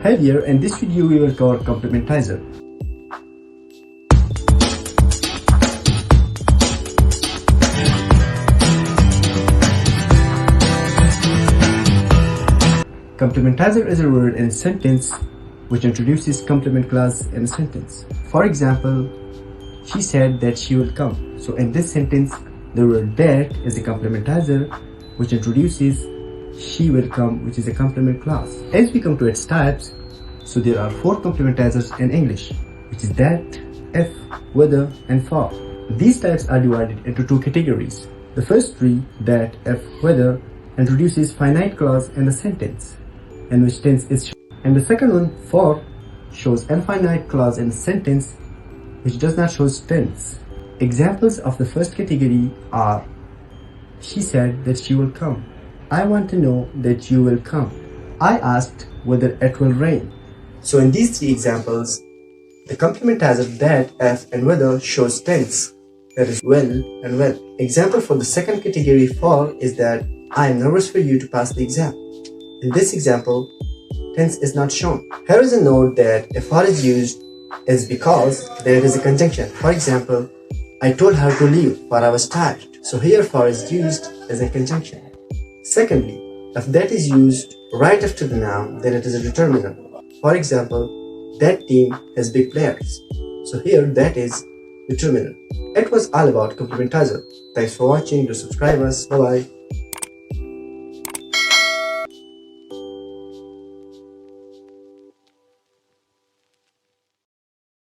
Hi there, in this video we will cover Complementizer. Complementizer is a word in a sentence which introduces complement clause in a sentence. For example, she said that she will come. So in this sentence, the word that is a complementizer which introduces she will come, which is a complement clause. As we come to its types, so there are 4 complementizers in English, which is that, if, whether, and for. These types are divided into 2 categories. The first 3, that, if, whether, introduces finite clause in the sentence, in which tense is shown. And the second one, for, shows infinite clause in the sentence, which does not show tense. Examples of the first category are, she said that she will come. I want to know that you will come. I asked whether it will rain. So in these 3 examples, the complementizer that, if, and whether shows tense, that is will and will. Example for the second category for is that I am nervous for you to pass the exam. In this example, tense is not shown. Here is a note that if for is used is because there is a conjunction. For example, I told her to leave for I was tired. So here for is used as a conjunction. Secondly, if that is used right after the noun, then it is a determiner. For example, that team has big players. So here that is determiner. It was all about Complementizer. Thanks for watching. Do subscribe us. Bye bye.